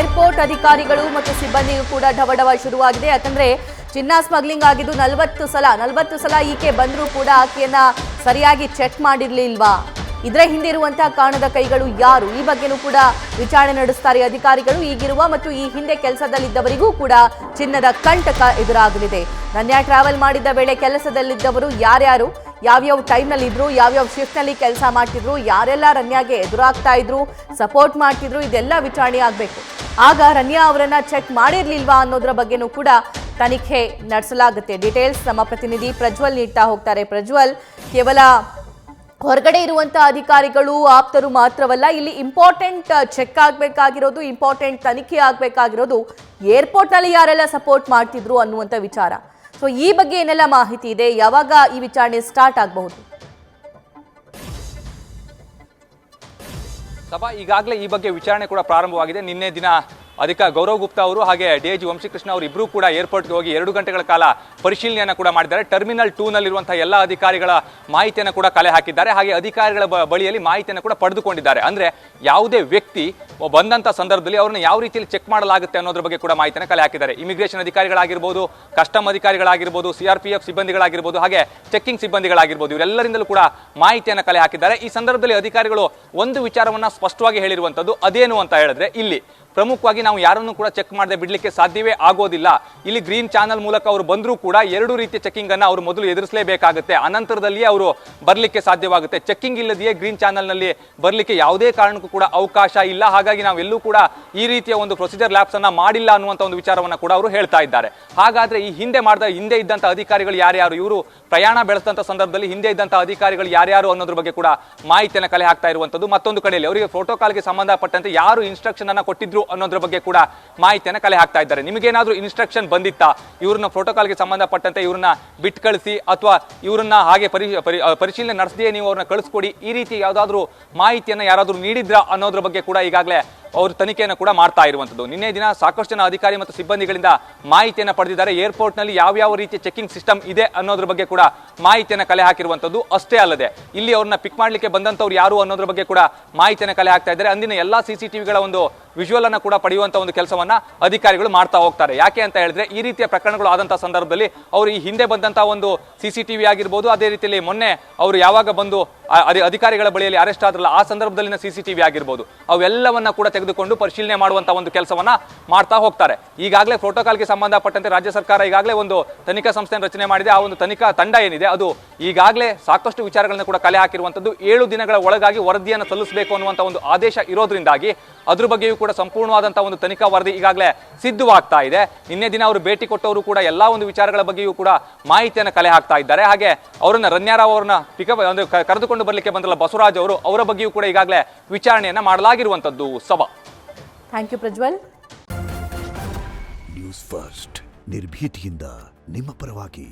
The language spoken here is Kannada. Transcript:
ಏರ್ಪೋರ್ಟ್ ಅಧಿಕಾರಿಗಳು ಮತ್ತು ಸಿಬ್ಬಂದಿಗೂ ಕೂಡ ಢವಢವ ಶುರುವಾಗಿದೆ. ಯಾಕಂದ್ರೆ ಚಿನ್ನ ಸ್ಮಗ್ಲಿಂಗ್ ಆಗಿದ್ದು 40 ಸಲ ಈಕೆ ಬಂದರೂ ಕೂಡ ಆಕೆಯನ್ನ ಸರಿಯಾಗಿ ಚೆಕ್ ಮಾಡಿರ್ಲಿಲ್ವಾ? ಇದರ ಹಿಂದೆ ಇರುವಂತಹ ಕಾಣದ ಕೈಗಳು ಯಾರು? ಈ ಬಗ್ಗೆನೂ ಕೂಡ ವಿಚಾರಣೆ ನಡೆಸ್ತಾರೆ ಅಧಿಕಾರಿಗಳು. ಈಗಿರುವ ಮತ್ತು ಈ ಹಿಂದೆ ಕೆಲಸದಲ್ಲಿದ್ದವರಿಗೂ ಕೂಡ ಚಿನ್ನದ ಕಂಟಕ ಎದುರಾಗಲಿದೆ. ರನ್ಯಾ ಟ್ರಾವೆಲ್ ಮಾಡಿದ್ದ ವೇಳೆ ಕೆಲಸದಲ್ಲಿದ್ದವರು ಯಾರ್ಯಾರು, ಯಾವ್ಯಾವ ಟೈಮ್ನಲ್ಲಿ ಇದ್ರು, ಯಾವ್ಯಾವ ಶಿಫ್ಟ್ನಲ್ಲಿ ಕೆಲಸ ಮಾಡ್ತಿದ್ರು, ಯಾರೆಲ್ಲ ರನ್ಯಾಗೆ ಎದುರಾಗ್ತಾ ಇದ್ರು, ಸಪೋರ್ಟ್ ಮಾಡ್ತಿದ್ರು, ಇದೆಲ್ಲ ವಿಚಾರಣೆ ಆಗಬೇಕು. ಆಗ ರನ್ಯಾ ಅವರನ್ನ ಚೆಕ್ ಮಾಡಿರ್ಲಿಲ್ವಾ ಅನ್ನೋದ್ರ ಬಗ್ಗೆನೂ ಕೂಡ ತನಿಖೆ ನಡೆಸಲಾಗುತ್ತೆ. ಡೀಟೇಲ್ಸ್ ನಮ್ಮ ಪ್ರತಿನಿಧಿ ಪ್ರಜ್ವಲ್ ನೀಡ್ತಾ ಹೋಗ್ತಾರೆ. ಪ್ರಜ್ವಲ್, ಕೇವಲ ಹೊರಗಡೆ ಇರುವಂತಹ ಅಧಿಕಾರಿಗಳು ಆಪ್ತರು ಮಾತ್ರವಲ್ಲ, ಇಲ್ಲಿ ಇಂಪಾರ್ಟೆಂಟ್ ಚೆಕ್ ಆಗಬೇಕಾಗಿರೋದು, ಇಂಪಾರ್ಟೆಂಟ್ ತನಿಖೆ ಆಗಬೇಕಾಗಿರೋದು ಏರ್ಪೋರ್ಟ್ನಲ್ಲಿ ಯಾರೆಲ್ಲ ಸಪೋರ್ಟ್ ಮಾಡ್ತಿದ್ರು ಅನ್ನುವಂಥ ವಿಚಾರ. ಸೊ ಈ ಬಗ್ಗೆ ಏನೆಲ್ಲ ಮಾಹಿತಿ ಇದೆ, ಯಾವಾಗ ಈ ವಿಚಾರಣೆ ಸ್ಟಾರ್ಟ್ ಆಗಬಹುದು? ಸಭಾ ಈಗಾಗಲೇ ಈ ಬಗ್ಗೆ ವಿಚಾರಣೆ ಕೂಡ ಪ್ರಾರಂಭವಾಗಿದೆ. ನಿನ್ನೆ ದಿನ ಗೌರವ್ ಗುಪ್ತಾ ಅವರು ಹಾಗೆ ಡಿಐಜಿ ವಂಶೀಕೃಷ್ಣ ಅವರು ಇಬ್ಬರೂ ಕೂಡ ಏರ್ಪೋರ್ಟ್ಗೆ ಹೋಗಿ 2 ಗಂಟೆಗಳ ಕಾಲ ಪರಿಶೀಲನೆಯನ್ನು ಕೂಡ ಮಾಡಿದ್ದಾರೆ. ಟರ್ಮಿನಲ್ 2 ನಲ್ಲಿರುವಂತಹ ಎಲ್ಲ ಅಧಿಕಾರಿಗಳ ಮಾಹಿತಿಯನ್ನು ಕೂಡ ಕಲೆ ಹಾಕಿದ್ದಾರೆ. ಹಾಗೆ ಅಧಿಕಾರಿಗಳ ಬಳಿಯಲ್ಲಿ ಮಾಹಿತಿಯನ್ನು ಕೂಡ ಪಡೆದುಕೊಂಡಿದ್ದಾರೆ. ಅಂದ್ರೆ ಯಾವುದೇ ವ್ಯಕ್ತಿ ಬಂದಂತ ಸಂದರ್ಭದಲ್ಲಿ ಅವ್ರನ್ನ ಯಾವ ರೀತಿಯಲ್ಲಿ ಚೆಕ್ ಮಾಡಲಾಗುತ್ತೆ ಅನ್ನೋದ್ರ ಬಗ್ಗೆ ಕೂಡ ಮಾಹಿತಿಯನ್ನು ಕಲೆ ಹಾಕಿದ್ದಾರೆ. ಇಮಿಗ್ರೇಷನ್ ಅಧಿಕಾರಿಗಳಾಗಿರ್ಬೋದು, ಕಸ್ಟಮ್ ಅಧಿಕಾರಿಗಳಾಗಿರ್ಬೋದು, CRPF ಸಿಬ್ಬಂದಿಗಳಾಗಿರ್ಬೋದು, ಹಾಗೆ ಚೆಕಿಂಗ್ ಸಿಬ್ಬಂದಿಗಳಾಗಿರ್ಬೋದು, ಇವರೆಲ್ಲರಿಂದಲೂ ಕೂಡ ಮಾಹಿತಿಯನ್ನು ಕಲೆ ಹಾಕಿದ್ದಾರೆ. ಈ ಸಂದರ್ಭದಲ್ಲಿ ಅಧಿಕಾರಿಗಳು ಒಂದು ವಿಚಾರವನ್ನ ಸ್ಪಷ್ಟವಾಗಿ ಹೇಳಿರುವಂತದ್ದು ಅದೇನು ಅಂತ ಹೇಳಿದ್ರೆ, ಇಲ್ಲಿ ಪ್ರಮುಖವಾಗಿ ನಾವು ಯಾರನ್ನು ಕೂಡ ಚೆಕ್ ಮಾಡದೆ ಬಿಡ್ಲಿಕ್ಕೆ ಸಾಧ್ಯವೇ ಆಗೋದಿಲ್ಲ. ಇಲ್ಲಿ ಗ್ರೀನ್ ಚಾನಲ್ ಮೂಲಕ ಅವರು ಬಂದರೂ ಕೂಡ 2 ರೀತಿಯ ಚೆಕಿಂಗ್ ಅನ್ನ ಅವರು ಮೊದಲು ಎದುರಿಸಲೇಬೇಕಾಗುತ್ತೆ. ಅನಂತರದಲ್ಲಿಯೇ ಅವರು ಬರ್ಲಿಕ್ಕೆ ಸಾಧ್ಯವಾಗುತ್ತೆ. ಚೆಕಿಂಗ್ ಇಲ್ಲದೆಯೇ ಗ್ರೀನ್ ಚಾನಲ್ ನಲ್ಲಿ ಬರ್ಲಿಕ್ಕೆ ಯಾವುದೇ ಕಾರಣಕ್ಕೂ ಕೂಡ ಅವಕಾಶ ಇಲ್ಲ. ಹಾಗಾಗಿ ನಾವೆಲ್ಲೂ ಕೂಡ ಈ ರೀತಿಯ ಒಂದು ಪ್ರೊಸೀಜರ್ ಲ್ಯಾಬ್ಸ್ ಅನ್ನ ಮಾಡಿಲ್ಲ ಅನ್ನುವಂತ ಒಂದು ವಿಚಾರವನ್ನ ಕೂಡ ಅವರು ಹೇಳ್ತಾ ಇದ್ದಾರೆ. ಹಾಗಾದ್ರೆ ಈ ಹಿಂದೆ ಇದ್ದಂತ ಅಧಿಕಾರಿಗಳು ಯಾರ್ಯಾರು, ಇವರು ಪ್ರಯಾಣ ಬೆಳೆಸಿದಂತ ಸಂದರ್ಭದಲ್ಲಿ ಹಿಂದೆ ಇದ್ದಂತ ಅಧಿಕಾರಿಗಳು ಯಾರ್ಯಾರು ಅನ್ನೋದ್ರ ಬಗ್ಗೆ ಕೂಡ ಮಾಹಿತಿಯನ್ನು ಕಲೆ ಹಾಕ್ತಾ ಇರುವಂತದ್ದು. ಮತ್ತೊಂದು ಕಡೆಯಲ್ಲಿ ಅವರಿಗೆ ಪ್ರೋಟೋಕಾಲ್ಗೆ ಸಂಬಂಧಪಟ್ಟಂತೆ ಯಾರು ಇನ್ಸ್ಟ್ರಕ್ಷನ್ ಅನ್ನ ಕೊಟ್ಟಿದ್ರು ಅನ್ನೋದ್ರ ಬಗ್ಗೆ ಕೂಡ ಮಾಹಿತಿಯನ್ನು ಕಲೆ ಹಾಕ್ತಾ ಇದ್ದಾರೆ. ನಿಮಗೇನಾದ್ರೂ ಇನ್ಸ್ಟ್ರಕ್ಷನ್ ಬಂದಿತ್ತಾ, ಇವ್ರನ್ನ ಪ್ರೋಟೋಕಾಲ್ಗೆ ಸಂಬಂಧಪಟ್ಟಂತೆ ಇವ್ರನ್ನ ಬಿಟ್ಟು ಕಳಿಸಿ ಅಥವಾ ಇವರನ್ನ ಹಾಗೆ ಪರಿಶೀಲನೆ ನಡೆಸದೆಯೇ ನೀವು ಅವ್ರನ್ನ ಕಳಿಸ್ಕೊಡಿ, ಈ ರೀತಿ ಯಾವ್ದಾದ್ರು ಮಾಹಿತಿಯನ್ನು ಯಾರಾದ್ರೂ ನೀಡಿದ್ರಾ ಅನ್ನೋದ್ರ ಬಗ್ಗೆ ಕೂಡ ಈಗಾಗಲೇ ಅವರು ತನಿಖೆಯನ್ನು ಕೂಡ ಮಾಡ್ತಾ ಇರುವಂತದ್ದು. ನಿನ್ನೆ ದಿನ ಸಾಕಷ್ಟು ಜನ ಅಧಿಕಾರಿ ಮತ್ತು ಸಿಬ್ಬಂದಿಗಳಿಂದ ಮಾಹಿತಿಯನ್ನು ಪಡೆದಿದ್ದಾರೆ. ಏರ್ಪೋರ್ಟ್ ನಲ್ಲಿ ಯಾವ ರೀತಿಯ ಚೆಕಿಂಗ್ ಸಿಸ್ಟಮ್ ಇದೆ ಅನ್ನೋದ್ರ ಬಗ್ಗೆ ಕೂಡ ಮಾಹಿತಿಯನ್ನು ಕಲೆ ಹಾಕಿರುವಂತದ್ದು. ಅಷ್ಟೇ ಅಲ್ಲದೆ ಇಲ್ಲಿ ಅವ್ರನ್ನ ಪಿಕ್ ಮಾಡ್ಲಿಕ್ಕೆ ಬಂದಂತವ್ರು ಯಾರು ಅನ್ನೋದ್ರ ಬಗ್ಗೆ ಕೂಡ ಮಾಹಿತಿಯನ್ನು ಕಲೆ ಹಾಕ್ತಾ ಇದ್ದಾರೆ. ಅಂದಿನ ಎಲ್ಲಾ CCTVಗಳ ಒಂದು ವಿಜುವಲ್ ಅನ್ನ ಕೂಡ ಪಡೆಯುವಂತ ಒಂದು ಕೆಲಸವನ್ನ ಅಧಿಕಾರಿಗಳು ಮಾಡ್ತಾ ಹೋಗ್ತಾರೆ. ಯಾಕೆ ಅಂತ ಹೇಳಿದ್ರೆ, ಈ ರೀತಿಯ ಪ್ರಕರಣಗಳು ಆದಂತಹ ಸಂದರ್ಭದಲ್ಲಿ ಅವರು ಈ ಹಿಂದೆ ಬಂದಂತಹ ಒಂದು CCTV ಆಗಿರ್ಬೋದು, ಅದೇ ರೀತಿಯಲ್ಲಿ ಮೊನ್ನೆ ಅವರು ಯಾವಾಗ ಬಂದು ಅಧಿಕಾರಿಗಳ ಬಳಿಯಲ್ಲಿ ಅರೆಸ್ಟ್ ಆದ್ರಲ್ಲ ಆ ಸಂದರ್ಭದಲ್ಲಿನ CCTV ಆಗಿರ್ಬೋದು, ಅವೆಲ್ಲವನ್ನ ಕೂಡ ತೆಗೆದುಕೊಂಡು ಪರಿಶೀಲನೆ ಮಾಡುವಂತಹ ಒಂದು ಕೆಲಸವನ್ನ ಮಾಡ್ತಾ ಹೋಗ್ತಾರೆ. ಈಗಾಗಲೇ ಪ್ರೋಟೋಕಾಲ್ಗೆ ಸಂಬಂಧಪಟ್ಟಂತೆ ರಾಜ್ಯ ಸರ್ಕಾರ ಈಗಾಗಲೇ ಒಂದು ತನಿಖಾ ಸಂಸ್ಥೆಯನ್ನು ರಚನೆ ಮಾಡಿದೆ. ಆ ಒಂದು ತನಿಖಾ ತಂಡ ಏನಿದೆ ಅದು ಈಗಾಗಲೇ ಸಾಕಷ್ಟು ವಿಚಾರಗಳನ್ನ ಕೂಡ ಕಲೆ ಹಾಕಿರುವಂತದ್ದು. 7 ದಿನಗಳ ಒಳಗಾಗಿ ವರದಿಯನ್ನು ಸಲ್ಲಿಸಬೇಕು ಅನ್ನುವಂತ ಒಂದು ಆದೇಶ ಇರೋದ್ರಿಂದಾಗಿ ಅದ್ರ ಬಗ್ಗೆಯೂ ಕೂಡ ಸಂಪೂರ್ಣವಾದಂತಹ ಒಂದು ತನಿಖಾ ವರದಿ ಈಗಾಗಲೇ ಸಿದ್ಧವಾಗ್ತಾ ಇದೆ. ನಿನ್ನೆ ದಿನ ಅವರು ಭೇಟಿ ಕೊಟ್ಟವರು ಕೂಡ ಎಲ್ಲಾ ಒಂದು ವಿಚಾರಗಳ ಬಗ್ಗೆಯೂ ಕೂಡ ಮಾಹಿತಿಯನ್ನು ಕಲೆ ಹಾಕ್ತಾ ಇದ್ದಾರೆ. ಹಾಗೆ ಅವರನ್ನ ರನ್ಯಾರಾವ್ ಅವರನ್ನ ಕರೆದುಕೊಂಡು ಬರ್ಲಿಕ್ಕೆ ಬಂದ್ರಲ್ಲ ಬಸವರಾಜ್ ಅವರು, ಅವರ ಬಗ್ಗೆಯೂ ಕೂಡ ಈಗಾಗಲೇ ವಿಚಾರಣೆಯನ್ನ ಮಾಡಲಾಗಿರುವಂತದ್ದು. ಸಭಾ, thank you Prajwal. News First ನಿರ್ಭೀತಿಯಿಂದ ನಿಮ್ಮ ಪರವಾಗಿ.